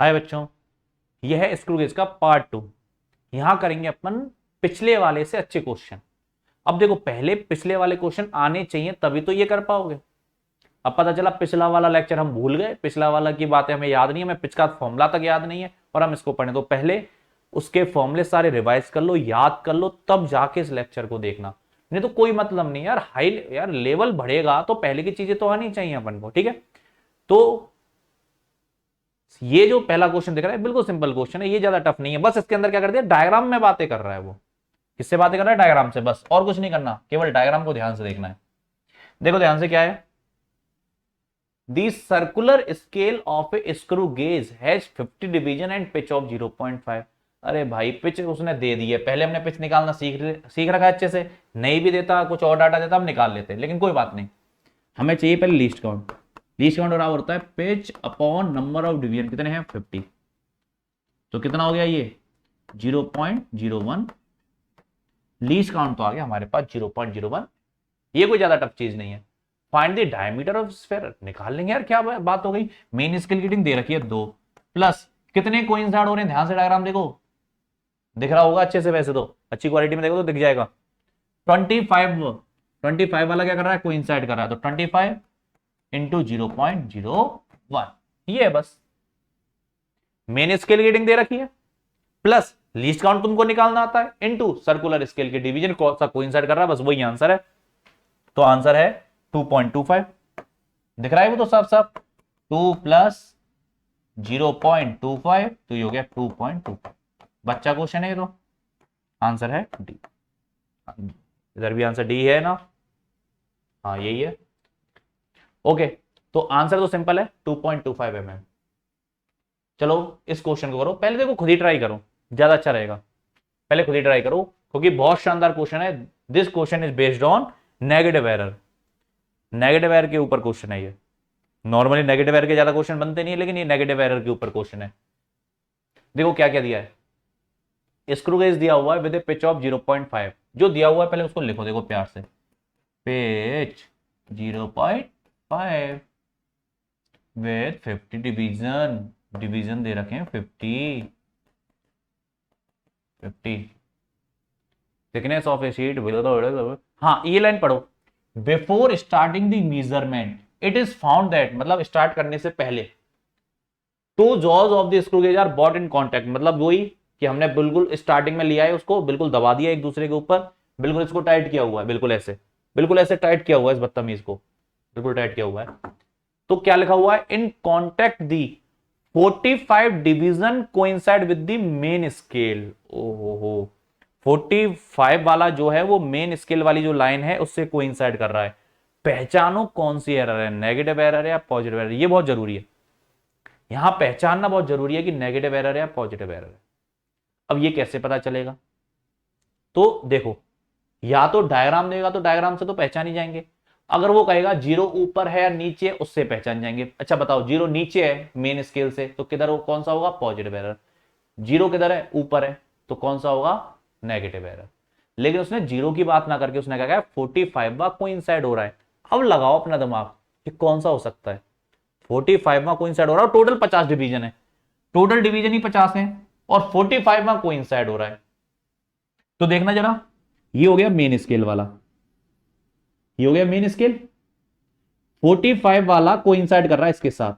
हाय बच्चों, यह है स्क्रू गेज का पार्ट 2। यहां करेंगे अपन पिछले वाले से अच्छे क्वेश्चन। अब देखो, पहले पिछले वाले क्वेश्चन आने चाहिए तभी तो ये कर पाओगे। अब पता चला पिछला वाला लेक्चर हम भूल गए, पिछला वाला की बातें हमें याद नहीं है, हमें पिछला फॉर्मूला तक याद नहीं है और हम इसको पढ़े। तो पहले उसके फॉर्मूले सारे रिवाइज कर लो, याद कर लो, तब जाके इस लेक्चर को देखना। नहीं तो कोई मतलब नहीं यार। हाई यार लेवल बढ़ेगा तो पहले की चीजें तो आनी चाहिए अपन को, ठीक है। तो ये जो पहला क्वेश्चन दिख रहा है बिल्कुल सिंपल क्वेश्चन है, ये ज्यादा टफ नहीं है। बस इसके अंदर क्या कर दिया, डायग्राम में बातें कर रहा है वो। किससे बातें कर रहा है? डायग्राम से, बस और कुछ नहीं करना, केवल डायग्राम को ध्यान से देखना है। देखो ध्यान से, क्या है, the circular scale of a screw gauge has 50 division and pitch of 0.5। अरे भाई पिच उसने दे दी है, पहले हमने पिच निकालना सीख रखा है अच्छे से। नहीं भी देता, कुछ और डाटा देता, हम निकाल लेते, लेकिन कोई बात नहीं, हमें चाहिए पहले लीस्ट काउंट। लीस्ट काउंट बराबर होता है pitch upon number of division, कितने हैं 50। तो कितना हो गया ये 0.01। लीस्ट काउंट तो आ गया हमारे पास 0.01। ये कोई ज्यादा टफ चीज नहीं है। Find the diameter of sphere, निकाल लेंगे यार, क्या बात हो गई। मेन स्केल की दे रखी है 2, प्लस कितने कोइंसाइड हो रहे हैं, ध्यान से डायग्राम देखो, दिख रहा होगा अच्छे से, वैसे तो अच्छी क्वालिटी में देखो तो दिख जाएगा। 25 वाला क्या कर रहा है, कोइंसाइड कर रहा है, तो 25 इंटू 0.01, ये है बस। मेन स्केल की दे रखी है, प्लस लीस्ट काउंट तुमको निकालना आता है, इनटू सर्कुलर स्केल के डिवीजन कौन सा कोइंसाइड कर रहा है, बस वही आंसर है। तो आंसर है 2.25। दिख रहा है वो तो साफ साफ, 2 प्लस 0.25 तो ये हो गया 2.25। बच्चा क्वेश्चन है ये तो, आंसर है डी। इधर भी आंसर डी है ना, हाँ यही है। ओके, तो आंसर तो सिंपल है 2.25 mm। चलो इस क्वेश्चन को करो, पहले देखो खुद ही ट्राई करो, ज्यादा अच्छा रहेगा। पहले खुद ही ट्राई करो क्योंकि बहुत शानदार क्वेश्चन है। This question is based on negative error. Negative error के ऊपर क्वेश्चन है ये। नॉर्मली नेगेटिव एरर के ज्यादा क्वेश्चन बनते नहीं है, लेकिन ये नेगेटिव एरर के ऊपर क्वेश्चन है। देखो क्या क्या दिया है, स्क्रू गेज दिया हुआ है विद ए पिच ऑफ 0.5। जो दिया हुआ है पहले उसको लिखो, देखो प्यार से, पिच 0.5 विद 50 डिवीजन, डिवीजन दे रखे हैं 50। थिकनेस ऑफ ए शीट, हाँ ये लाइन पढ़ो, before starting the measurement it is found that, मतलब स्टार्ट करने से पहले, two jaws of the screw gauge are brought in contact, मतलब वही कि हमने बिल्कुल स्टार्टिंग में लिया है उसको, बिल्कुल दबा दिया एक दूसरे के ऊपर, बिल्कुल इसको टाइट किया हुआ है, बिल्कुल ऐसे टाइट किया हुआ है, इस बदतमीज को बिल्कुल टाइट किया हुआ है। तो क्या लिखा हुआ है, in contact the 45 division coincide with the main scale. ओहो, 45 वाला जो है वो मेन स्केल वाली जो लाइन है उससे कोइंसाइड कर रहा है। पहचानो कौन सी एरर है, नेगेटिव एरर है या पॉजिटिव एरर, ये बहुत जरूरी है। यहां पहचानना बहुत जरूरी है कि नेगेटिव एरर है या पॉजिटिव एरर है। अब ये कैसे पता चलेगा, तो देखो, या तो डायग्राम देगा तो डायग्राम से तो पहचान ही जाएंगे। अगर वो कहेगा जीरो ऊपर है या नीचे, उससे पहचान जाएंगे। अच्छा बताओ, जीरो नीचे है मेन स्केल से तो किधर हो, कौन सा होगा, पॉजिटिव एरर। जीरो किधर है, ऊपर है, तो कौन सा होगा, नेगेटिव एरर। लेकिन उसने जीरो की बात ना करके उसने कहा 45वां कोइंसाइड हो रहा है। अब लगाओ अपना दिमाग कि कौन सा हो सकता है। 45वां कोइंसाइड हो रहा है, टोटल 50 डिवीजन है, टोटल डिवीजन ही 50 है, और 45वां कोइंसाइड हो रहा है। तो देखना जरा, ये हो गया मेन स्केल वाला, ये हो गया मेन स्केल, 45 वाला कोइंसाइड कर रहा है इसके साथ।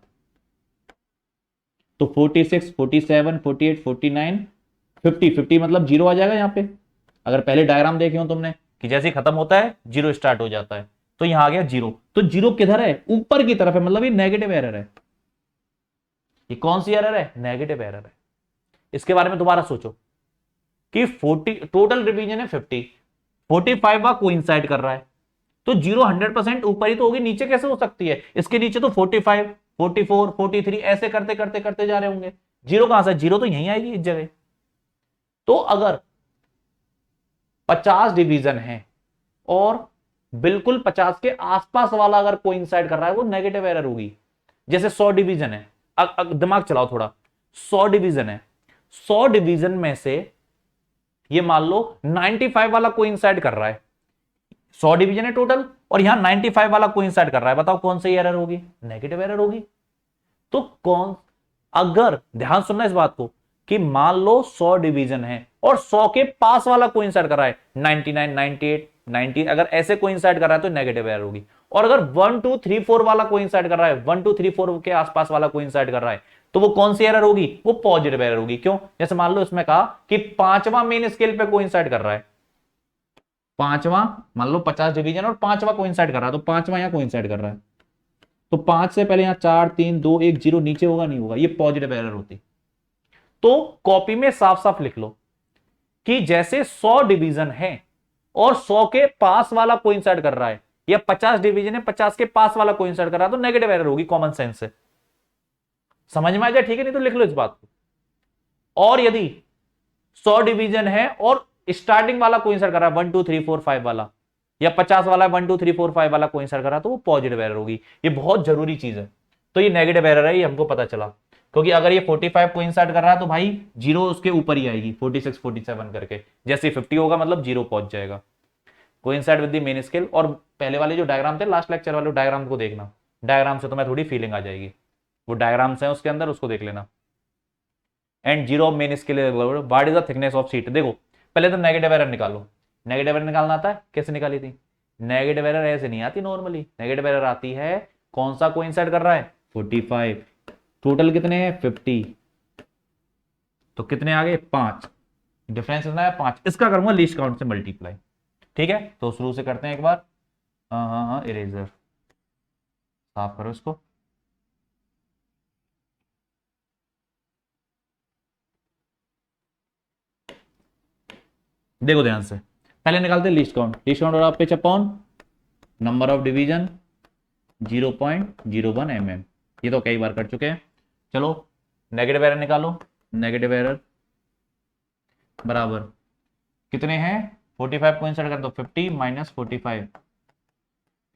तो 46, 47, 48, 49, 50 मतलब जीरो आ जाएगा यहां पे। अगर पहले डायग्राम देखे हो तुमने कि जैसे ही खत्म होता है जीरो स्टार्ट हो जाता है, तो यहां आ गया जीरो। तो जीरो किधर है, ऊपर की तरफ है, मतलब ये नेगेटिव एरर है। ये कौन सी एरर है, नेगेटिव एरर है। इसके बारे में दोबारा सोचो कि 40 टोटल डिवीजन है 50, 45वां कोइंसाइड कर रहा है, तो जीरो 100% ऊपर ही तो होगी, नीचे कैसे हो सकती है। इसके नीचे तो 45, 44, 43 ऐसे करते करते करते जा रहे होंगे। जीरो कहां से, जीरो तो यहीं आएगी इस जगह। तो अगर 50 डिवीजन है और बिल्कुल 50 के आसपास वाला अगर कोइंसाइड कर रहा है, वो नेगेटिव एरर होगी। जैसे 100 डिवीजन है, दिमाग चलाओ थोड़ा, 100 डिवीजन है, 100 डिवीजन में से ये मान लो 95 वाला कोइंसाइड कर रहा है। 100 डिवीजन है टोटल और यहां 95 वाला कोइंसाइड कर रहा है, बताओ कौन सी एरर होगी, नेगेटिव एरर होगी। तो कौन अगर ध्यान सुनना इस बात को कि मान लो 100 डिवीजन है और 100 के पास वाला कोइंसाइड कर रहा है 99, 98, 90, अगर ऐसे कोइंसाइड कर रहा है तो नेगेटिव एरर होगी। और अगर 1 2 3 4 वाला कोइंसाइड कर रहा है, 1 2 3 4 के आसपास वाला कोइंसाइड कर रहा है, तो वो कौन सी एरर होगी? वो पॉजिटिव एरर होगी। क्यों? जैसे मान लो इसमें कहा कि पांचवा मेन स्केल पे कोइंसाइड कर रहा है, पांचवा, मान लो 50 डिवीजन और पांचवा कोइंसाइड कर रहा है, तो पांचवा यहां कोइंसाइड कर रहा है, तो 5 से पहले यहां 4 3 2 1 0 नीचे होगा, नहीं होगा, ये पॉजिटिव एरर होती। तो कॉपी में साफ साफ लिख लो कि जैसे 100 डिवीजन है और 100 के पास वाला कोइंसाइड कर रहा है, या 50 डिवीजन है 50 के पास वाला कोइंसाइड कर रहा है, तो नेगेटिव एरर होगी। कॉमन सेंस से समझ में आ जाए, ठीक है? नहीं तो लिख लो इस बात को। और यदि 100 डिवीजन है और स्टार्टिंग वाला कोइंसाइड कर रहा है 1 2 3 4 5 वाला, या 50 वाला 1 2 3 4 5 वाला कोइंसाइड कर रहा है, तो वो पॉजिटिव एरर होगी। ये बहुत जरूरी चीज है। तो ये नेगेटिव एरर है, ये हमको पता चला, क्योंकि अगर ये 45 कोइंसाइड कर रहा है तो भाई जीरो उसके ऊपर ही आएगी, 46 47 करके, जैसे 50 होगा मतलब जीरो पहुंच जाएगा। Coincide with the main scale. और पहले वाले जो डायग्राम थे, लास्ट लेक्चर वाले डायग्राम को देखना, डायग्राम से तुम्हें थोड़ी फीलिंग आ जाएगी, वो डायग्राम्स है उसके अंदर, उसको देख लेना। And zero of main scale, what is the thickness of sheet. देखो पहले तो नेगेटिव एरर निकालो। नेगेटिव एरर निकालना आता है? कैसे निकाली थी? नेगेटिव एरर ऐसे नहीं आती नॉर्मली, नेगेटिव एरर आती है कौन सा कोइंसाइड कर रहा है 45, टोटल कितने हैं 50, तो कितने आ गए 5, डिफरेंस कितना है 5, इसका करूंगा लीस्ट काउंट से मल्टीप्लाई। ठीक है, तो शुरू से करते हैं एक बार। हाँ, इरेजर साफ करो इसको। देखो ध्यान से, पहले निकालते हैं लीस्ट काउंट। लीस्ट काउंट और आप pitch upon number of division 0.01 mm, ये तो कई बार कर चुके हैं। चलो नेगेटिव एरर निकालो। नेगेटिव एरर बराबर कितने हैं 45 को इंसर्ट कर दो, 50 माइनस 45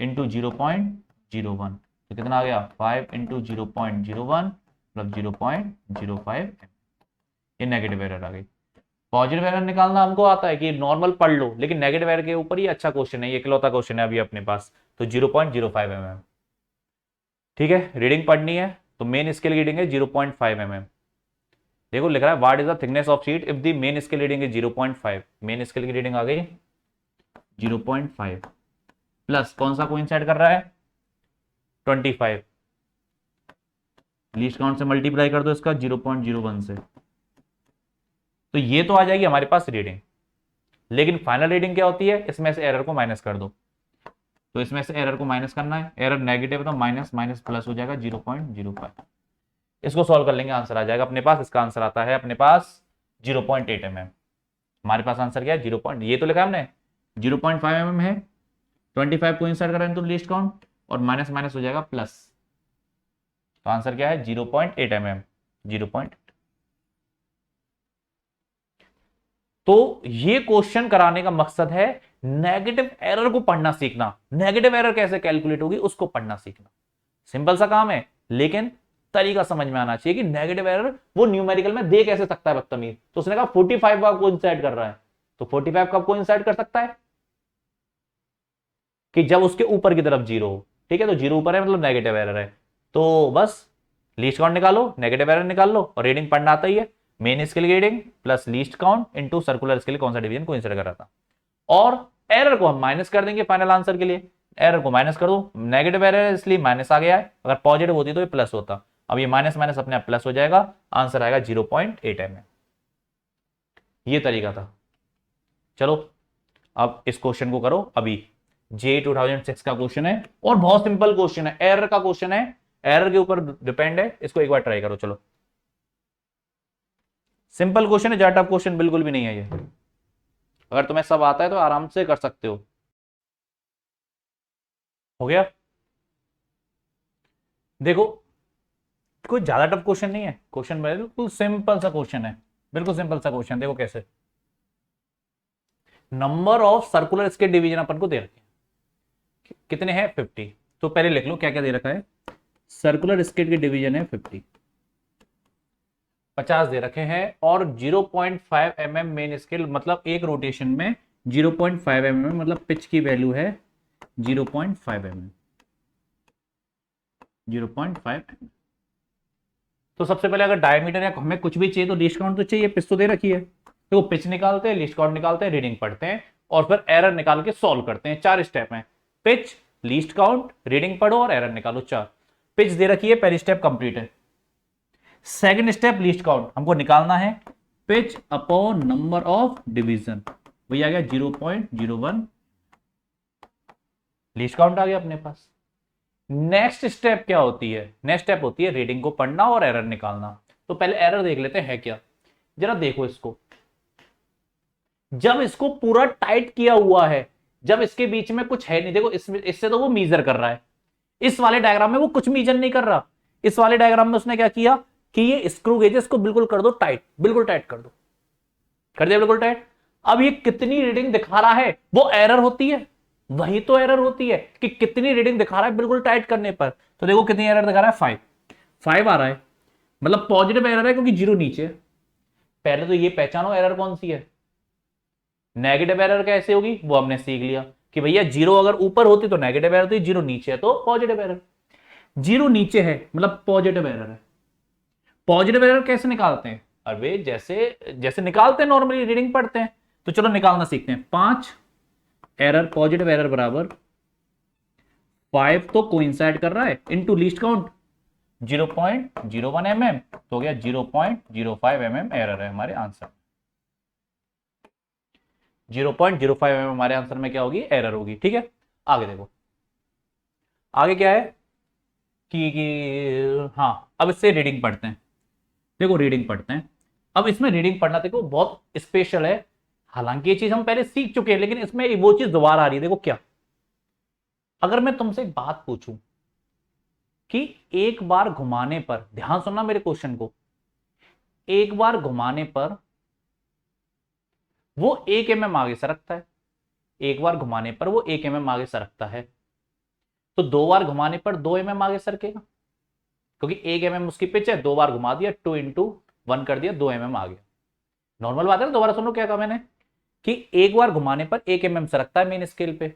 इंटू 0.01, तो कितना आ गया 5 इंटू 0.01 मतलब 0.05, ये नेगेटिव एरर आ गई। पॉजिटिव एरर निकालना हमको आता है कि नॉर्मल पढ़ लो, लेकिन नेगेटिव एरर के ऊपर ही अच्छा क्वेश्चन है, ये इकलौता क्वेश्चन है अभी अपने पास, तो 0.05 mm। ठीक है, रीडिंग पढ़नी है तो मेन स्केल रीडिंग है 0.5 mm। देखो लिख रहा है what is the thickness of sheet if the main scale reading is 0.5, main scale की रीडिंग आ गई 0.5 प्लस कौन सा कोइंसाइड कर रहा है 25, लीस्ट काउंट से मल्टीप्लाई कर दो इसका 0.01 से, तो ये तो आ जाएगी हमारे पास रीडिंग। लेकिन फाइनल रीडिंग क्या होती है, इसमें से एरर को माइनस कर दो, तो इसमें से एरर को माइनस करना है, एरर नेगेटिव है तो माइनस माइनस प्लस हो जाएगा 0.05। इसको सॉल्व कर लेंगे, आंसर आ जाएगा अपने पास। इसका आंसर आता है अपने पास 0.8 mm। हमारे पास आंसर क्या है 0. ये तो लिखा है हमने 0.5 mm है, 25 को इंसर्ट करें तो लीस्ट काउंट और माइनस माइनस हो जाएगा प्लस, तो आंसर क्या है 0.8 mm, 0.8। तो ये क्वेश्चन कराने का मकसद है नेगेटिव एरर को पढ़ना सीखना, नेगेटिव एरर कैसे कैलकुलेट होगी उसको पढ़ना सीखना। सिंपल सा काम है, लेकिन तरीका समझ में आना चाहिए कि नेगेटिव एरर वो न्यूमेरिकल में दे कैसे सकता है बदतमीज। तो उसने कहा 45 का कोइंसाइड कर रहा है, तो 45 का कोइंसाइड कर सकता है कि जब उसके ऊपर की तरफ जीरो हो। ठीक है, तो जीरो ऊपर है मतलब नेगेटिव एरर है, तो बस लीस्ट काउंट निकालो, नेगेटिव एरर निकाल लो, और रीडिंग पढ़ना आता ही है, main scale reading plus least count into circular scale कौन सा डिवीजन को इंसर्ट कर रहा था, और एरर को हम माइनस कर देंगे फाइनल आंसर के लिए। एरर को माइनस कर दो, नेगेटिव एरर है इसलिए माइनस आ गया है, अगर पॉजिटिव होती तो ये प्लस होता, अब ये माइनस माइनस अपने आप प्लस हो जाएगा, आंसर आएगा 0.8 mm। ये तरीका था। चलो अब इस क्वेश्चन को करो, अभी जे 2006 का क्वेश्चन है और बहुत सिंपल क्वेश्चन है, एरर का क्वेश्चन है, एरर के ऊपर डिपेंड है, इसको एक बार ट्राई करो। चलो सिंपल क्वेश्चन है, ज्यादा टफ क्वेश्चन बिल्कुल भी नहीं है ये, अगर तुम्हें सब आता है तो आराम से कर सकते हो। हो गया, देखो कोई ज्यादा टफ क्वेश्चन नहीं है, क्वेश्चन बिल्कुल सिंपल सा क्वेश्चन है, बिल्कुल सिंपल सा क्वेश्चन। देखो कैसे, number of circular scale division अपन को दे रखे हैं, कितने हैं 50, तो पहले लिख लो क्या क्या दे रखा है, सर्कुलर स्केल के डिवीजन है 50 दे रखे हैं, और 0.5 mm मेन स्केल मतलब एक रोटेशन में 0.5 mm मतलब पिच की वैल्यू है 0.5 mm, 0.5 mm। तो सबसे पहले अगर डायमीटर या हमें कुछ भी चाहिए तो लीस्ट काउंट तो चाहिए, पिच तो दे रखी है, तो वो पिच निकालते हैं, लीस्ट काउंट निकालते हैं, रीडिंग पढ़ते हैं और फिर एरर निकाल के सॉल्व करते हैं। 4 स्टेप हैं, पिच, लीस्ट काउंट, रीडिंग पढ़ो और एरर निकालो, 4। पिच दे रखी है, पहली स्टेप कंप्लीट है। सेकंड स्टेप लीस्ट काउंट हमको निकालना है, pitch upon number of division, वही आ गया 0.01, लीस्ट काउंट आ गया अपने पास। नेक्स्ट स्टेप क्या होती है? नेक्स्ट स्टेप होती है रीडिंग को पढ़ना और एरर निकालना। तो पहले एरर देख लेते हैं क्या। जरा देखो इसको, जब इसको पूरा टाइट किया हुआ है, जब इसके बीच में कुछ है नहीं, देखो इससे तो वो मीजर कर रहा है, इस वाले डायग्राम में वो कुछ मीजर नहीं कर रहा। इस वाले डायग्राम में उसने क्या किया कि ये स्क्रू गेजेस को बिल्कुल कर दो टाइट, बिल्कुल टाइट कर दो, कर दिया बिल्कुल टाइट। अब ये कितनी रीडिंग दिखा रहा है वो एरर होती है, वही तो एरर होती है कि कितनी रीडिंग दिखा रहा है बिल्कुल टाइट करने पर। तो देखो कितनी एरर दिखा रहा है, 5 आ रहा है, मतलब पॉजिटिव एरर है क्योंकि 0 नीचे। पहले तो ये पहचानो एरर कौन सी है। नेगेटिव एरर कैसे होगी वो हमने सीख लिया कि भैया 0 अगर ऊपर होती तो नेगेटिव एरर थी, 0 नीचे है तो पॉजिटिव एरर। 0 नीचे है मतलब पॉजिटिव एरर है। पॉजिटिव एरर कैसे निकालते हैं? अरे जैसे जैसे निकालते हैं नॉर्मली, रीडिंग पढ़ते हैं, तो चलो निकालना सीखते हैं। 5 एरर पॉजिटिव एरर बराबर 5 तो कोइंसाइड कर रहा है इनटू लीस्ट काउंट 0.01 mm, तो गया 0.05 mm एरर है हमारे आंसर। 0.05 mm हमारे आंसर में क्या होगी, एरर होगी। ठीक है, आगे देखो, आगे क्या है कि हाँ अब इससे रीडिंग पढ़ते हैं। देखो रीडिंग पढ़ते हैं, अब इसमें रीडिंग पढ़ना देखो बहुत स्पेशल है। हालांकि ये चीज हम पहले सीख चुके हैं, लेकिन इसमें वो चीज दोबारा आ रही है। देखो क्या, अगर मैं तुमसे एक बात पूछूं कि एक बार घुमाने पर, ध्यान सुनना मेरे क्वेश्चन को, एक बार घुमाने पर वो 1 mm आगे सरकता है, एक बार घुमाने पर वो 1 mm आगे सरकता है, तो 2 बार घुमाने पर 2 mm आगे सरकेगा, क्योंकि 1 mm उसकी पिच है, 2 बार घुमा दिया, 2 into 1 कर दिया, 2 mm आ गया। नॉर्मल बात है ना, दोबारा सुनो क्या कहा मैंने कि एक बार घुमाने पर 1 mm सरकता है मेन स्केल पे,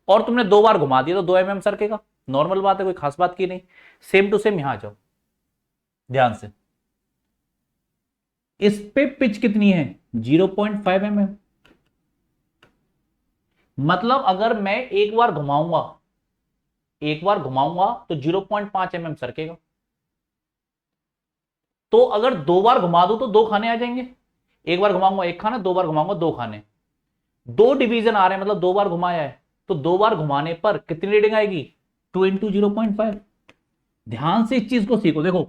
और तुमने 2 बार घुमा दिया तो 2 mm सरकेगा। नॉर्मल बात है, कोई खास बात की नहीं। सेम टू सेम यहां जाओ ध्यान से, इस पे पिच कितनी है 0.5 mm, मतलब अगर मैं एक बार घुमाऊंगा, एक बार घुमाऊंगा तो 0.5 mm सरकेगा, तो अगर 2 बार घुमा दूं तो 2 खाने आ जाएंगे। एक बार घुमाऊंगा 1 खाना, 2 बार घुमाऊंगा 2 खाने, 2 डिवीजन आ रहे हैं, मतलब 2 बार घुमाया है, तो 2 बार घुमाने पर कितनी रीडिंग आएगी, 2 into 0.5। ध्यान से इस चीज को सीखो, देखो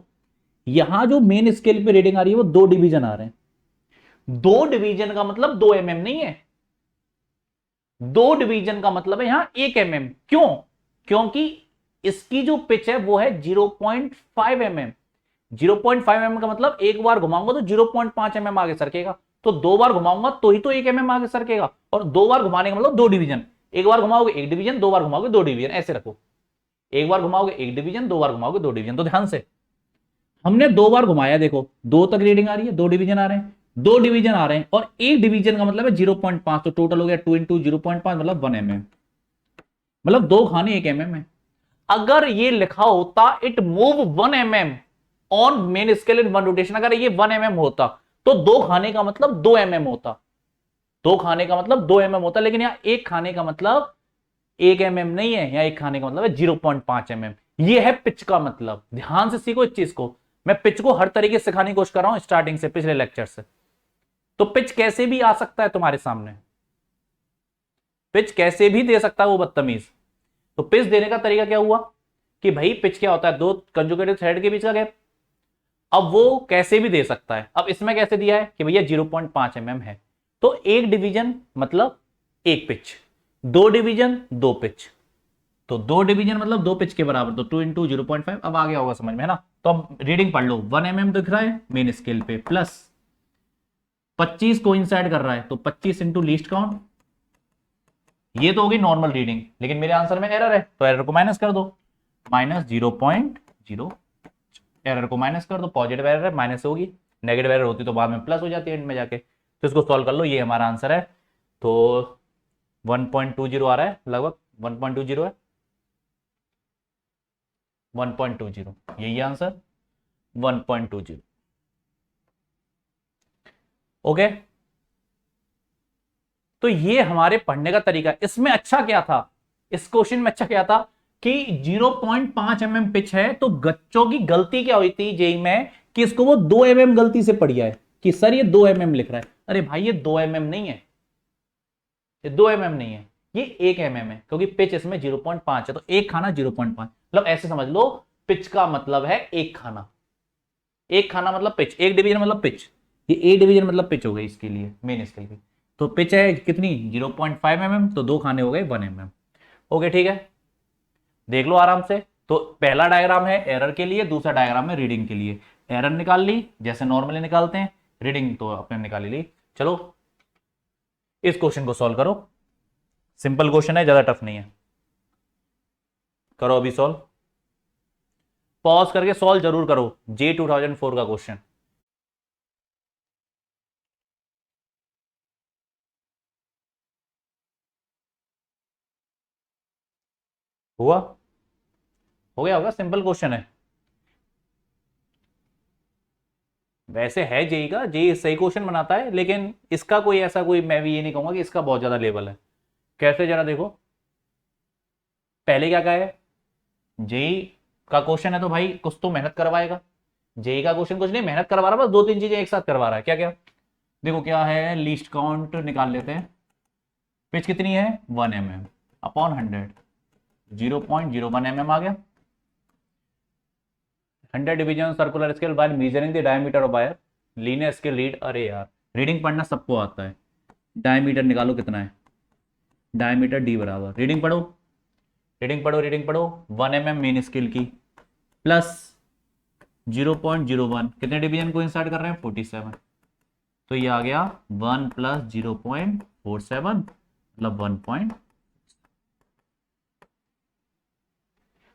यहां जो मेन स्केल पे रीडिंग आ रही है वो 2 डिवीजन आ रहे हैं। 2 डिवीजन का मतलब 2 mm नहीं है, 2 डिवीजन का मतलब है यहां 1 mm। क्यों? क्योंकि इसकी जो पिच है वो है 0.5 mm। 0.5 mm का मतलब एक बार घुमाऊंगा तो 0.5 mm आगे सरकेगा, तो 2 बार घुमाऊंगा तो ही तो 1 mm आगे सरकेगा, और 2 बार घुमाने का मतलब 2 डिवीजन। एक बार घुमाओगे 1 डिवीजन, 2 बार घुमाओगे 2 डिवीजन, ऐसे रखो। एक बार घुमाओगे 1 डिवीजन, 2 बार घुमाओगे 2 डिवीजन। तो ध्यान से, हमने 2 बार घुमाया, देखो 2 तक रीडिंग आ रही है, 2 डिवीजन आ रहे हैं, 2 डिवीजन आ रहे हैं, और 1 डिवीजन का मतलब है 0.5, तो टोटल हो गया 2 into 0.5 मतलब 1 mm, मतलब 2 खाने 1 mm है। अगर ये लिखा होता it move 1 mm on main scale in 1 rotation, अगर ये 1 mm होता तो 2 खाने का मतलब 2 mm होता, 2 खाने का मतलब 2 mm होता, लेकिन यहां 1 खाने का मतलब 1 mm नहीं है, यहां 1 खाने का मतलब है 0.5 mm। ये है पिच का मतलब। ध्यान से सीखो इस चीज को, मैं पिच को हर तरीके से सिखाने की कोशिश कर रहा हूं स्टार्टिंग से, पिछले लेक्चर से। तो पिच कैसे भी आ सकता है तुम्हारे सामने, पिच कैसे भी दे सकता है वो बदतमीज। तो पिच देने का तरीका क्या हुआ कि भाई पिच क्या होता है, 2 कंजुगेटिव थ्रेड के बीच का गैप। अब वो कैसे भी दे सकता है, अब इसमें कैसे दिया है कि भैया 0.5 mm है, तो 1 डिवीजन मतलब 1 पिच, 2 डिवीजन 2 पिच, तो 2 डिवीजन मतलब 2 पिच के बराबर, तो 2 into 0.5। अब आ गया होगा समझ में, है ना। तो अब रीडिंग पढ़ लो, 1 mm दिख रहा है मेन स्केल पे, प्लस 25 कोइंसाइड कर रहा है, तो 25 into लीस्ट काउंट, ये तो होगी नॉर्मल रीडिंग, लेकिन मेरे आंसर में एरर है तो एरर को माइनस कर दो, -0.0, एरर को माइनस कर दो, पॉजिटिव एरर है माइनस होगी, नेगेटिव एरर होती तो बाद में प्लस हो जाती है एंड में जाके। तो इसको सॉल्व कर लो, ये हमारा आंसर है। तो 1.20 आ रहा है, लगभग 1.20 है, 1.20 यही आंसर। 1.20। ओके, तो ये हमारे पढ़ने का तरीका। इसमें अच्छा क्या था, इस क्वेश्चन में अच्छा क्या था कि 0.5 mm पिच है, तो बच्चों की गलती क्या हुई थी जेई में कि इसको वो 2 mm गलती से पढ़ गया है कि सर ये 2 mm लिख रहा है। अरे भाई ये 2 mm नहीं है, ये 2 mm नहीं है, ये 1 mm है, क्योंकि पिच इसमें 0.5 है, तो एक खाना 0.5, मतलब ऐसे समझ लो पिच का मतलब है एक खाना। एक खाना मतलब पिच, एक डिवीजन मतलब पिच, ये ए डिवीजन मतलब पिच हो गई इसके लिए, मेन स्केल की। तो पिच है कितनी 0.5 mm, तो 2 खाने हो गए 1 mm। ओके ठीक है, देख लो आराम से। तो पहला डायग्राम है एरर के लिए, दूसरा डायग्राम है रीडिंग के लिए। एरर निकाल ली जैसे नॉर्मली निकालते हैं, रीडिंग तो अपने निकाली ली। चलो इस क्वेश्चन को सॉल्व करो, सिंपल क्वेश्चन है, ज्यादा टफ नहीं है। करो अभी सॉल्व, पॉज करके सॉल्व जरूर करो, जे 2004 का क्वेश्चन। हुआ, हो गया होगा, सिंपल क्वेश्चन है। वैसे है जेई का, जेई सही क्वेश्चन बनाता है, लेकिन इसका कोई ऐसा कोई, मैं भी ये नहीं कहूंगा कि इसका बहुत ज्यादा लेवल है। कैसे, जरा देखो, पहले क्या है, जेई का क्वेश्चन है तो भाई कुछ तो मेहनत करवाएगा। जेई का क्वेश्चन कुछ नहीं मेहनत करवा रहा, बस 2-3 चीजें एक साथ करवा रहा है। क्या क्या, देखो क्या है, लीस्ट काउंट निकाल लेते हैं। पिच कितनी है 1 mm अपॉन 100, 0.01 mm आ गया। 100 division circular scale by measuring the diameter of wire, linear scale read. अरे यार रीडिंग पढ़ना सबको आता है, डायमीटर निकालो कितना है, डायमीटर डी बराबर, रीडिंग पढ़ो, रीडिंग पढ़ो, रीडिंग पढ़ो, 1 mm मेन स्केल की प्लस 0.01, कितने डिवीजन को इंसर्ट कर रहे हैं 47, तो ये आ गया 1 प्लस 0.47 मतलब 1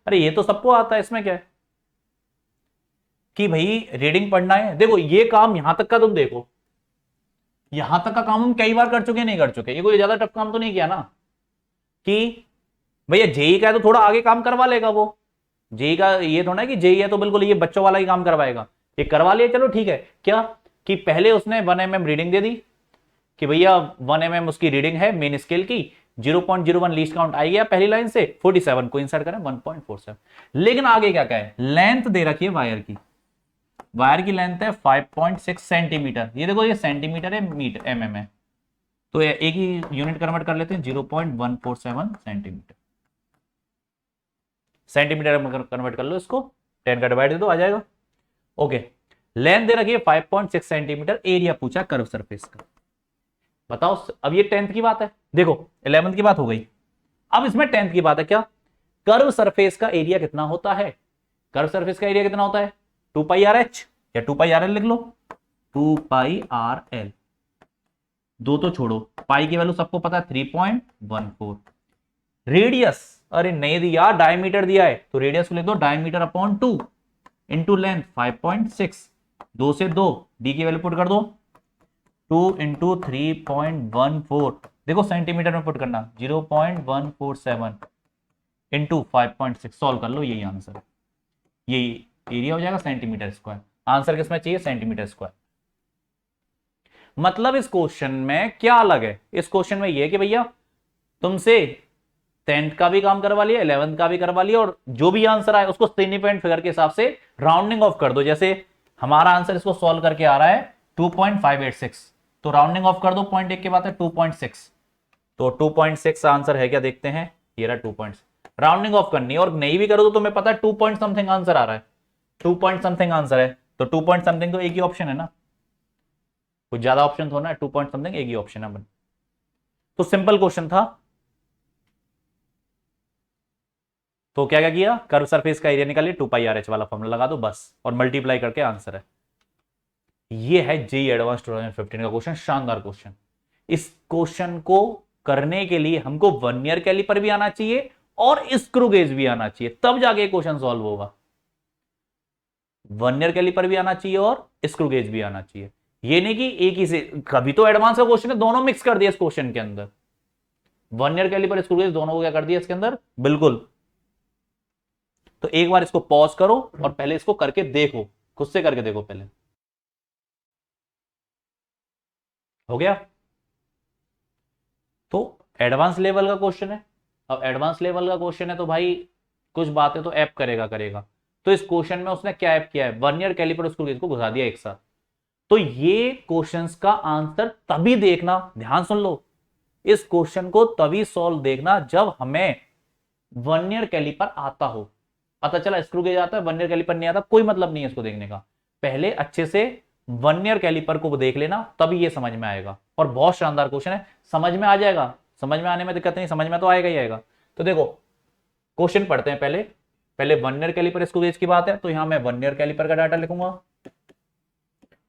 अरे ये तो सबको आता है, इसमें क्या है कि भाई रीडिंग पढ़ना है। देखो ये काम यहां तक का तुम देखो, यहां तक का काम हम कई बार कर चुके नहीं कर चुके, ये कोई ज्यादा टफ काम तो नहीं किया ना कि भैया जेई का है तो थोड़ा आगे काम करवा लेगा वो। जेई का ये थोड़ा है कि जेई है तो बिल्कुल ये बच्चों वाला ही काम करवाएगा, ये करवा लिया चलो ठीक है। क्या कि पहले उसने 1 mm रीडिंग दे दी कि भैया 1 mm उसकी रीडिंग है मेन स्केल की, 0.01 लीस्ट काउंट आई गया पहली लाइन से, 47 को इंसर्ट करें 1.47। लेकिन आगे क्या है, लेंथ दे रखी है वायर की, वायर की लेंथ है 5.6 सेंटीमीटर, ये देखो ये सेंटीमीटर है, मीटर mm है, तो एक ही यूनिट कन्वर्ट कर लेते हैं 0.147 सेंटीमीटर, सेंटीमीटर में कन्वर्ट कर लो इसको, 10 का डिवाइड दे दो आ जाएगा। ओके, लेंथ दे रखी है 5.6 सेंटीमीटर, एरिया पूछा कर्व सरफेस का। बताओ अब ये 10th की बात है, देखो 11th की बात हो गई, अब इसमें 10th की बात है। क्या कर्व सरफेस का एरिया कितना होता है, कर्व सरफेस का एरिया कितना होता है 2 पाई आर एच या 2 पाई आर एल लिख लो, 2 पाई आर एल, दो तो छोड़ो, पाई की वैल्यू सबको पता है 3.14। रेडियस अरे नहीं दिया, डायमीटर दिया है तो रेडियस को लिख दो डायमीटर अपॉन 2 इंटू लेंथ 5.6, 2 से 2 डी की वैल्यू पुट कर दो, 2 इंटू 3.14, देखो सेंटीमीटर में पुट करना 0.147 इंटू 5.6, सॉल्व कर लो, यही आंसर है, यही एरिया हो जाएगा सेंटीमीटर स्क्वायर। आंसर किसमें चाहिए सेंटीमीटर स्क्वायर। मतलब इस क्वेश्चन में क्या अलग है, इस क्वेश्चन में यह कि भैया तुमसे 10th का भी काम करवा लिया, 11th का भी करवा लिया, और जो भी आंसर आए उसको सिग्निफिकेंट फिगर के हिसाब से राउंडिंग ऑफ कर दो। जैसे हमारा आंसर इसको सॉल्व करके आ रहा है 2.586, तो राउंडिंग ऑफ कर दो, पॉइंट एक के बाद है 2.6, तो 2.6 आंसर है क्या देखते हैं, ये रहा 2. राउंडिंग ऑफ करनी है, और नहीं भी करो तो तुम्हें पता है 2 पॉइंट समथिंग आंसर आ रहा है, 2 पॉइंट समथिंग आंसर है, तो 2 पॉइंट समथिंग तो एक ही ऑप्शन है ना, कुछ ज्यादा ऑप्शन थोड़ा ना, 2 पॉइंट समथिंग एक ही ऑप्शन है। तो सिंपल क्वेश्चन था, तो क्या क्या किया, कर्व सरफेस का एरिया निकालिए, 2 पाई आर एच वाला फॉर्मूला लगा दो बस, और मल्टीप्लाई करके आंसर है। ये है जेईई एडवांस 2015 का क्वेश्चन, शानदार क्वेश्चन। इस क्वेश्चन को करने के लिए हमको वर्नियर कैलिपर भी आना चाहिए और स्क्रू गेज भी आना चाहिए, तब जाके क्वेश्चन सॉल्व होगा। वर्नियर कैलिपर भी आना चाहिए और स्क्रू गेज भी आना चाहिए, ये नहीं कि एक ही से, कभी तो एडवांस का क्वेश्चन है दोनों मिक्स कर दिया इस क्वेश्चन के अंदर, वर्नियर कैलिपर स्क्रू गेज दोनों को क्या कर दिया इसके अंदर, बिल्कुल। तो एक बार इसको पॉज करो और पहले इसको करके देखो, खुद से करके देखो पहले। हो गया? तो एडवांस लेवल का क्वेश्चन है। अब एडवांस लेवल का क्वेश्चन है तो भाई कुछ बातें तो ऐप करेगा करेगा। तो इस क्वेश्चन में उसने क्या ऐप किया है, वर्नियर कैलिपर स्क्रू गेज को घुसा दिया एक साथ। तो ये क्वेश्चंस का आंसर तभी देखना, ध्यान सुन लो, इस क्वेश्चन को तभी सॉल्व देखना जब हमें वर्नियर कैलिपर आता हो। पता चला स्क्रू गेज आता है, वर्नियर कैलिपर नहीं आता, कोई मतलब नहीं है इसको देखने का। पहले अच्छे से वर्नियर कैलिपर को देख लेना, तभी ये समझ में आएगा। और बहुत शानदार क्वेश्चन है, समझ में आ जाएगा, समझ में आने में दिक्कत नहीं, समझ में तो आएगा ही आएगा। तो देखो क्वेश्चन पढ़ते हैं पहले। पहले वर्नियर कैलिपर स्क्रू गेज की बात है, तो यहां मैं वर्नियर कैलिपर का डाटा लिखूंगा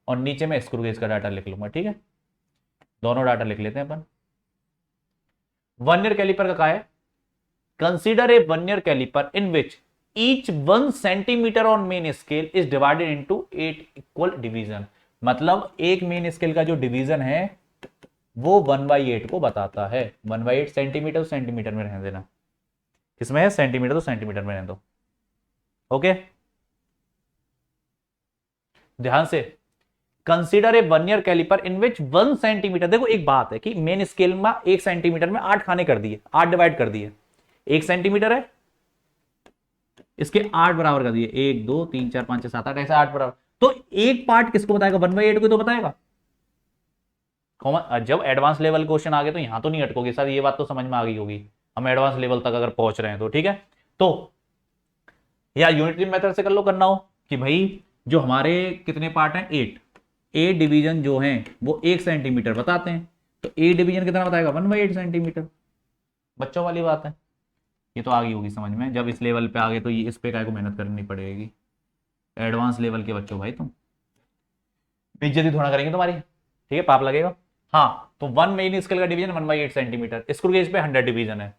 और नीचे में स्क्रू गेज का डाटा लिख लूंगा। ठीक है, दोनों डाटा लिख लेते हैं अपन। वर्नियर कैलिपर का क्या है, consider a vernier caliper in which each 1 centimetre on main scale is divided into 8 equal division. मतलब एक मेन स्केल का जो डिवीजन है वो 1/8 को बताता है। 1/8 सेंटीमीटर, सेंटीमीटर में रहने देना, किसमें है सेंटीमीटर, तो सेंटीमीटर में रहने दो। ओके, ध्यान से, consider a vernier caliper in which 1 centimetre. देखो एक बात है कि मेन स्केल में 1 सेंटीमीटर में 8 खाने कर दिए, 8 डिवाइड कर दिए। 1 सेंटीमीटर है, इसके 8 बराबर कर दिए, 1 2 3 4 5 6 7 8, ऐसे 8 बराबर। तो एक पार्ट किसको बताएगा, 1/8 को तो बताएगा। जब एडवांस लेवल क्वेश्चन आ गए तो यहां तो नहीं अटकोगे सर, ये बात तो समझ में आ गई होगी, हम एडवांस लेवल तक अगर पहुंच रहे हैं तो। ठीक है, तो या यूनिटरी मेथड से कर लो, करना हो कि भाई जो हमारे कितने पार्ट हैं 8, ए डिवीजन जो है वो 1 सेंटीमीटर बताते हैं, तो ए डिवीजन कितना बताएगा 1/8 सेंटीमीटर। बच्चों वाली बात है, ये तो आ गई होगी समझ में। जब इस लेवल पे आ गए तो ये इस पे काय को मेहनत करनी पड़ेगी। एडवांस लेवल के बच्चों भाई तुम बेइज्जती थोड़ा करेंगे तुम्हारी, ठीक है, पाप लगेगा। हाँ, तो 1 मेन स्केल का डिवीजन 1/8 सेंटीमीटर। स्क्रू गेज पे 100 डिवीजन है,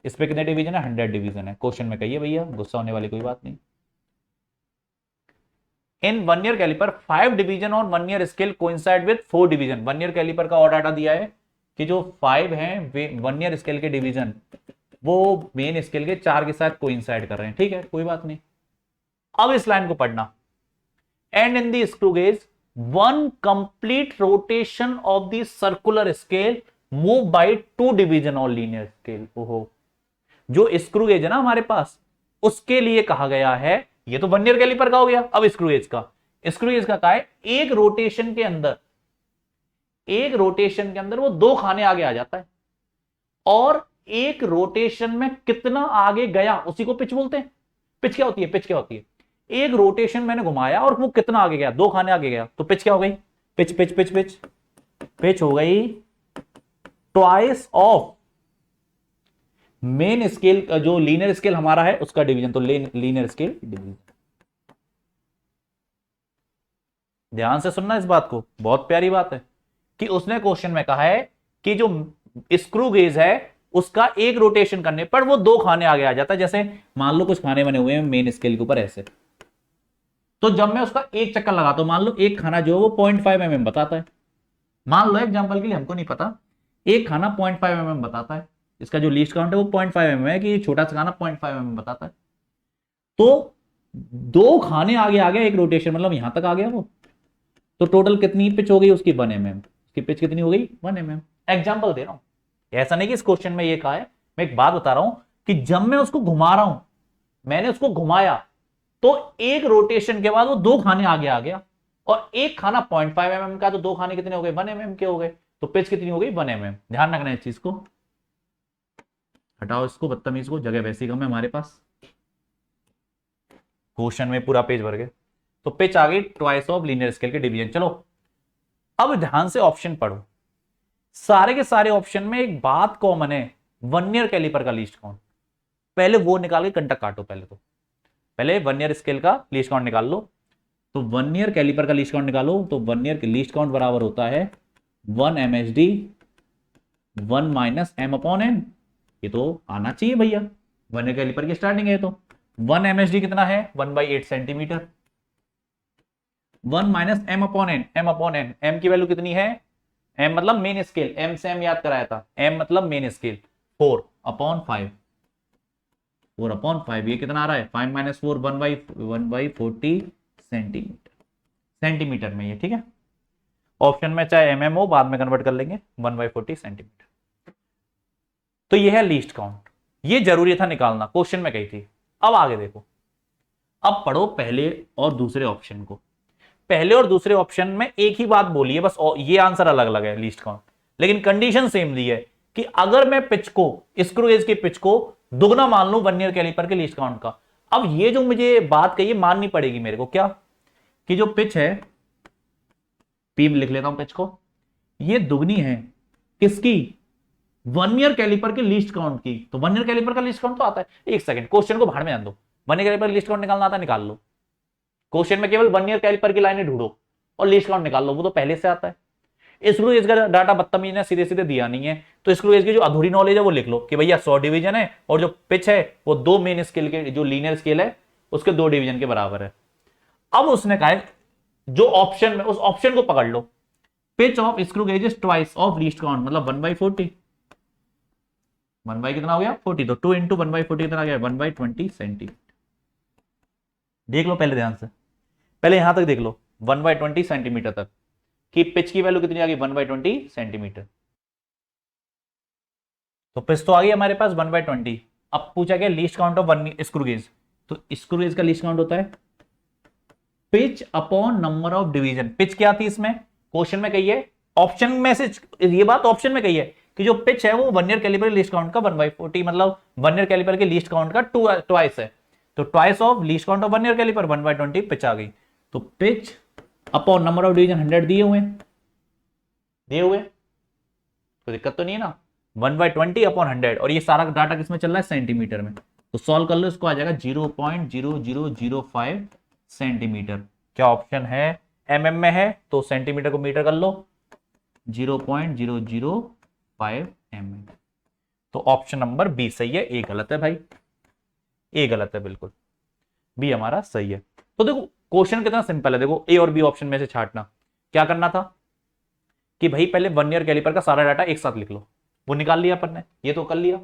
इस पे कितने डिवीजन है, 100 डिवीजन है। क्वेश्चन में कहिए भैया, गुस्सा होने वाली कोई बात नहीं। इन वर्नियर कैलिपर 5 डिवीजन और vernier scale coincide with 4 division. Vernier caliper का और डाटा दिया है कि जो 5 हैं वे वर्नियर स्केल के डिवीजन वो मेन स्केल के 4 के साथ कोइंसाइड कर रहे हैं। ठीक है, कोई बात नहीं। अब इस लाइन को पढ़ना, and in the screw gauge 1 complete rotation of the circular scale move by 2 division और लीनियर स्केल। ओहो, जो स्क्रू गेज है ना हमारे पास, उसके लिए कहा गया है, ये तो वर्नियर कैलिपर का हो गया। अब स्क्रू गेज का, स्क्रू गेज का है एक रोटेशन के अंदर, एक रोटेशन के अंदर वो 2 खाने आगे आ जाता है, और एक रोटेशन में कितना आगे गया उसी को पिच बोलते हैं। पिच क्या होती है, पिच क्या होती है, एक रोटेशन मैंने घुमाया और वो कितना आगे गया, 2 खाने आगे गया, तो पिच क्या हो गई, pitch pitch pitch pitch pitch हो गई ट्वाइस ऑफ मेन स्केल, जो लीनियर स्केल हमारा है उसका डिवीजन, तो लीनियर स्केल डिवीजन। ध्यान से सुनना इस बात को, बहुत प्यारी बात है कि उसने क्वेश्चन में कहा है कि जो स्क्रू गेज है उसका एक रोटेशन करने पर वो 2 खाने आगे आ जाता है। जैसे मान लो कुछ खाने बने हुए हैं मेन स्केल के ऊपर ऐसे, तो जब मैं उसका एक चक्कर लगाता हूं, मान लो एक खाना जो है वो 0.5 mm बताता है, मान लो एग्जांपल के लिए, हमको नहीं पता, एक खाना 0.5 mm बताता है, इसका जो लीस्ट काउंट है वो 0.5 mm है, कि छोटा सा खाना 0.5 mm बताता है। तो 2 खाने आगे आ गया एक रोटेशन, मतलब यहां तक आ गया वो, तो टोटल कितनी पिच हो गई उसकी 1 mm, उसकी पिच कितनी हो गई 1 mm। एग्जांपल दे रहा हूं, ऐसा नहीं कि इस क्वेश्चन में ये कहा है, मैं एक बात बता रहा हूं कि जब मैं उसको घुमा रहा हूं, मैंने उसको घुमाया तो एक रोटेशन के बाद वो 2 खाने आगे आ गया, और एक खाना 0.5 mm का, तो 2 खाने कितने हो गए 1 mm के हो गए, तो पिच कितनी हो गई 1 mm। ध्यान रखना इस चीज को, हटाओ इसको, बदतमीज को, जगह वैसी कम है हमारे पास, क्वेश्चन में पूरा पेज भर गए। तो पिच आ गई ट्वाइस ऑफ लीनियर स्केल के डिवीजन। चलो अब ध्यान से ऑप्शन पढ़ो, सारे के सारे ऑप्शन में एक बात कॉमन है, वर्नियर कैलिपर का लीस्ट काउंट। पहले वो निकाल के कंटक काटो, पहले वर्नियर स्केल का लीस्ट काउंट निकाल लो। तो वर्नियर कैलिपर का लीस्ट काउंट निकालो, तो वर्नियर के लीस्ट काउंट बराबर होता है 1 MSD 1 - m/n। ये तो आना चाहिए भैया, वर्नियर कैलिपर की स्टार्टिंग है। तो 1 MSD कितना है 1/8 सेंटीमीटर, 1 - m/n, m/n, m की वैल्यू कितनी है, m मतलब मेन स्केल, m से m याद कराया था, m मतलब मेन स्केल, 4/5, 4/5, ये कितना आ रहा है 5 - 4 1/40 सेंटीमीटर, सेंटीमीटर में ये, ठीक है। ऑप्शन में चाहे एमएम हो, बाद में कन्वर्ट कर लेंगे, 1/40 सेंटीमीटर। तो ये है लीस्ट काउंट, ये जरूरी था निकालना, क्वेश्चन में कही थी। अब आगे देखो, अब पढ़ो पहले और दूसरे ऑप्शन को। पहले और दूसरे ऑप्शन में एक ही बात बोली है, बस ये आंसर अलग अलग है लीस्ट काउंट, लेकिन कंडीशन सेम दी है कि अगर मैं पिच को, स्क्रू गेज के पिच को दुगना मान लूं वर्नियर कैलिपर के लीस्ट काउंट का। अब ये जो मुझे बात कही माननी पड़ेगी मेरे को, क्या कि जो पिच है, पी लिख लेता हूं पिच को, ये दुगनी है किसकी, वर्नियर कैलिपर के लीस्ट काउंट की। तो वर्नियर कैलिपर का लीस्ट काउंट तो आता है, एक सेकंड क्वेश्चन को बाहर में आन दो, वर्नियर कैलिपर लीस्ट काउंट निकालना आता है, निकाल लो। क्वेश्चन में केवल वर्नियर कैलिपर की लाइनें ढूंढो और लीस्ट काउंट निकाल लो, वो तो पहले से आता है। स्क्रू गेज का डाटा बदतमीज ने सीधे सीधे दिया नहीं है, तो स्क्रू गेज की जो अधूरी नॉलेज है वो लिख लो कि भैया 100 डिवीजन है और जो पिच है वो 2 मेन स्केल के, जो लीनियर स्केल है उसके 2 डिवीजन के बराबर है। अब उसने कहा जो ऑप्शन में, उस ऑप्शन को पकड़ लो, pitch of screw gauge is twice of least count, मतलब 1/40, 1 कितना हो गया 40, तो 2 × 1/40 कितना आ गया 1/20 सेंटीमीटर। देख लो पहले ध्यान से, पहले यहां तक देख लो 1/20 सेंटीमीटर तक कि पिच की वैल्यू कितनी आ गई 1/20 सेंटीमीटर। तो पिच तो आ गई हमारे पास 1/20। अब पूछा गया least count of screw gauge, तो स्क्रू गेज का लीस्ट काउंट होता है pitch upon number of division. Pitch क्या थी इसमें, क्वेश्चन में कही है, ऑप्शन में से ये बात ऑप्शन में कही है कि जो पिच है वो वर्नियर कैलिपर के लीस्ट काउंट का 1/40, मतलब वर्नियर कैलिपर के लीस्ट काउंट का ट्वाइस है। तो twice of least count of vernier caliper 1/20 pitch आ गई। तो pitch upon number of division 100 दिए हुए, तो दिक्कत तो नहीं है ना, 1/20 अपॉन 100, और ये सारा डाटा किसमें चल रहा है सेंटीमीटर में। तो सॉल्व कर लो, इसको आ जाएगा 0.0005 सेंटीमीटर। क्या ऑप्शन है, एमएम में है तो सेंटीमीटर को मीटर कर लो, 0.005 mm। तो ऑप्शन नंबर बी सही है, ए गलत है भाई, ए गलत है बिल्कुल, बी हमारा सही है। तो देखो क्वेश्चन कितना सिंपल है, देखो ए और बी ऑप्शन में से छांटना। क्या करना था कि भाई पहले वर्नियर कैलिपर का सारा डाटा एक साथ लिख लो, वो निकाल लिया अपन ने, ये तो कर लिया।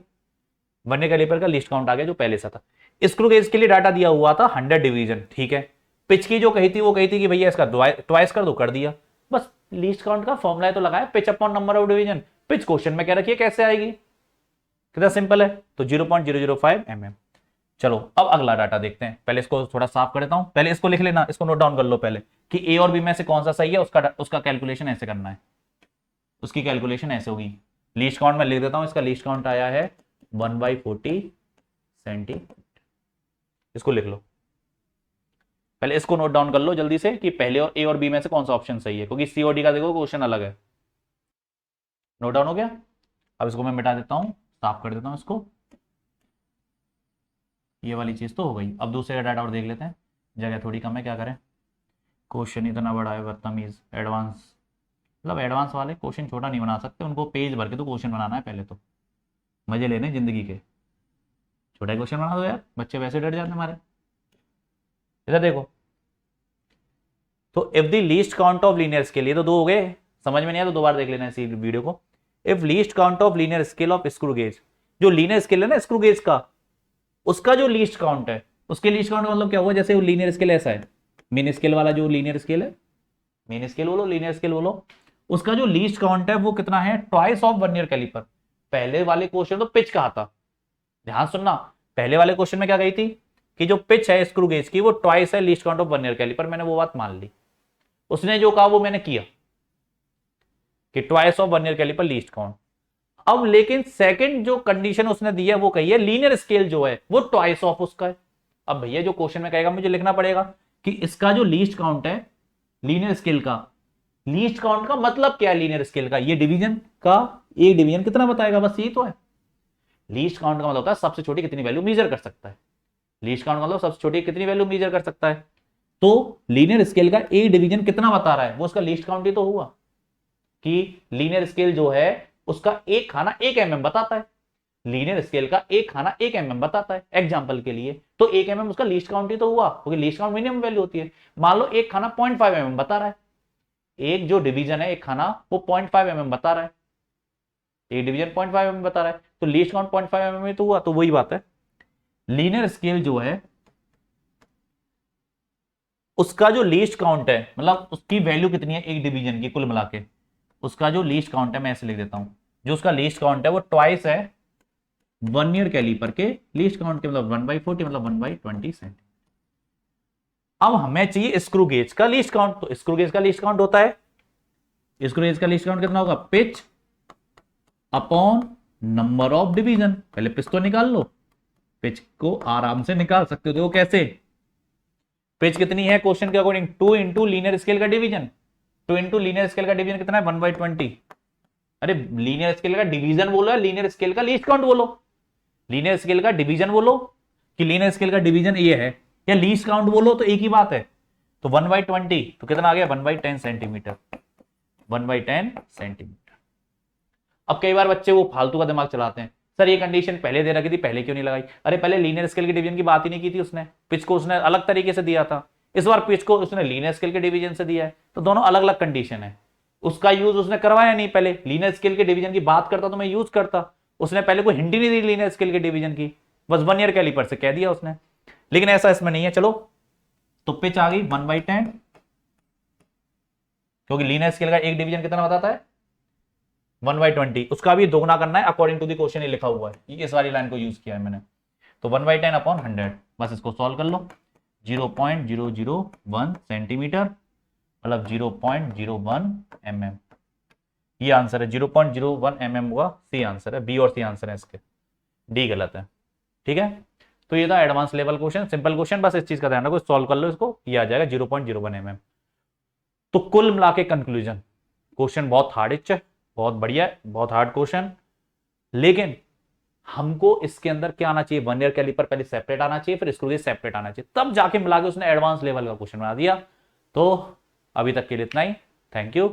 वर्नियर कैलिपर का लिस्ट काउंट आ गया जो पहले से था। स्क्रू गेज के लिए डाटा दिया हुआ था 100 डिवीजन, ठीक है। पिच की जो कही थी वो कही थी कि भैया इसका ट्वाइस कर दो, कर दिया। बस लीस्ट काउंट का फॉर्मूला तो लगाया, pitch upon number of division. Pitch question में कह रखी है कैसे आएगी, कितना सिंपल है, तो 0.005 mm। चलो अब अगला डाटा देखते हैं, पहले इसको थोड़ा साफ कर देता हूं, पहले इसको लिख लेना, इसको नोट डाउन कर लो पहले कि ए और बी में से कौन सा सही है, उसका कैलकुलेशन ऐसे करना है, उसकी कैलकुलेशन ऐसे होगी। लीस्ट काउंट में लिख देता हूं, इसका लीस्ट काउंट आया है 1/40 सेंटीमीटर, इसको लिख लो। पहले इसको नोट डाउन कर लो जल्दी से कि पहले और ए और बी में से कौन सा ऑप्शन सही है, क्योंकि सी और डी का देखो क्वेश्चन अलग है। नोट डाउन हो गया, अब इसको मैं मिटा देता हूं, साफ कर देता हूं इसको, ये वाली चीज तो हो गई। अब दूसरे का डाटा और देख लेते हैं, जगह थोड़ी कम है, क्या करें, क्वेश्चन इतना बड़ा है, बदतमीज एडवांस, मतलब एडवांस वाले क्वेश्चन छोटा नहीं बना सकते, उनको पेज भर के तो क्वेश्चन बनाना है, पहले तो मजे लेने जिंदगी के, छोटा क्वेश्चन बना दो यार, बच्चे वैसे डर जाते हमारे। इधर देखो, तो if the least count of linear scale, ये तो 2 हो गए, समझ में नहीं आया तो दोबारा देख लेना इसी वीडियो को। If least count of linear scale of screw gauge, जो लीनियर स्केल है ना स्क्रू गेज का, उसका जो लीस्ट काउंट है, उसके लीस्ट काउंट का मतलब क्या हुआ, जैसे लीनियर स्केल ऐसा है, मेन स्केल वाला जो लीनियर स्केल है, मेन स्केल बोलो लीनियर स्केल बोलो, उसका जो लीस्ट काउंट है वो कितना है, ट्वाइस ऑफ वर्नियर कैलिपर। पहले वाले क्वेश्चन तो पिच कहा था, ध्यान सुनना, पहले वाले क्वेश्चन में क्या कही थी कि जो पिच है स्क्रू गेज की वो ट्वाइस है least count of vernier caliper, मैंने वो बात मान ली, उसने जो कहा वो मैंने किया कि twice of vernier caliper least count. अब लेकिन सेकंड जो कंडीशन उसने दी है वो कही है लीनियर स्केल जो है वो ट्वाइस ऑफ उसका है। अब भैया जो क्वेश्चन में कहेगा मुझे लिखना पड़ेगा कि इसका जो लीस्ट काउंट है लीनियर स्केल का, लीस्ट काउंट का मतलब क्या है लीनियर स्केल का, ये डिवीजन का एक डिवीजन कितना बताएगा, बस यही तो है। लीस्ट काउंट का मतलब होता है सबसे छोटी कितनी वैल्यू मेजर कर सकता है, लीस्ट काउंट का मतलब सबसे छोटी कितनी वैल्यू मेजर कर सकता है। तो लीनियर स्केल का एक डिवीजन कितना बता रहा है, वो उसका लीस्ट काउंट ही तो हुआ कि लीनियर स्केल जो है उसका एक खाना 1 mm बताता है, लीनियर स्केल का एक खाना 1 mm बताता है एग्जांपल के लिए, तो 1 mm उसका लीस्ट काउंट ही तो हुआ, क्योंकि लीस्ट काउंट मिनिमम वैल्यू होती है। मान लो एक खाना 0.5 mm बता रहा है, एक जो डिवीजन है एक खाना वो 0.5 mm बता रहा है, एक डिवीजन 0.5 mm बता रहा है, तो लीस्ट काउंट 0.5 mm तो हुआ। तो वही बात है, लीनियर स्केल जो है उसका जो लीस्ट काउंट है, मतलब उसकी वैल्यू कितनी है एक डिवीजन की कुल मिला के, उसका जो लीस्ट काउंट है मैं ऐसे लिख देता हूं, जो उसका लीस्ट काउंट है वो ट्वाइस है 1 ईयर कैलिपर के लीस्ट काउंट के, मतलब 1/40 मतलब 1/20 सेंटीमीटर। अब हमें चाहिए स्क्रू गेज का लीस्ट काउंट, तो स्क्रू गेज का लीस्ट काउंट होता है, स्क्रू गेज का लीस्ट काउंट कितना होगा, pitch upon number of division. पहले पिच तो निकाल लो, पिच को आराम से निकाल सकते हो, देखो कैसे, पिच कितनी है क्वेश्चन के अकॉर्डिंग, 2 इंटू लीनियर स्केल का डिवीजन, 2 इंटू लीनियर स्केल का डिवीजन कितना है 1/20। अरे लीनियर स्केल का डिवीजन बोलो या लीनियर स्केल का लीस्ट काउंट बोलो, लीनियर स्केल का डिवीजन बोलो कि लीनियर स्केल का डिवीजन ये है, या लीस्ट काउंट बोलो तो एक ही बात है। तो 1/20 तो कितना आ गया 1/10 सेंटीमीटर, 1/10 सेंटीमीटर। अब कई बार बच्चे वो फालतू का दिमाग चलाते हैं, सर ये कंडीशन पहले दे रखी थी पहले क्यों नहीं लगाई, अरे पहले लीनियर स्केल के डिवीजन की बात ही नहीं की थी उसने, पिच को उसने अलग तरीके से दिया था, इस बार पिच को उसने लीनियर स्केल के डिवीजन से दिया है, तो दोनों अलग अलग कंडीशन है, उसका यूज उसने करवाया नहीं, पहले लीनियर स्केल के डिवीजन की बात करता तो मैं यूज करता, उसने पहले कोई हिंट ही नहीं दी लीनियर स्केल के डिवीजन की, बस 1 ईयर कैलिपर से कह दिया उसने, लेकिन ऐसा इसमें नहीं है। चलो तो पिच आ गई 1/10, क्योंकि लीनियर स्केल का एक डिवीजन कितना बताता है 1/20, उसका भी दोगुना करना है अकॉर्डिंग टू द क्वेश्चन, ये लिखा हुआ है, इस वाली लाइन को यूज किया है मैंने। तो 1/10 अपॉन 100, बस इसको सॉल्व कर लो, 0.001 सेंटीमीटर मतलब 0.01 mm, ये आंसर है 0.01 mm हुआ, सी आंसर है, बी और सी आंसर है इसके, डी गलत है। ठीक है, तो ये था advance level question, simple question, बस इस चीज का ध्यान रखो, सॉल्व कर लो इसको, ये आ जाएगा 0.01 mm। तो कुल मिला के कंक्लूजन, क्वेश्चन बहुत हार्ड है, बहुत बढ़िया है, बहुत हार्ड क्वेश्चन, लेकिन हमको इसके अंदर क्या आना चाहिए, 1 ईयर कैलिपर पहले सेपरेट आना चाहिए, फिर स्क्रू गेज सेपरेट आना चाहिए, तब जाके मिला के उसने एडवांस लेवल का क्वेश्चन बना दिया। तो अभी तक के लिए इतना ही, थैंक यू।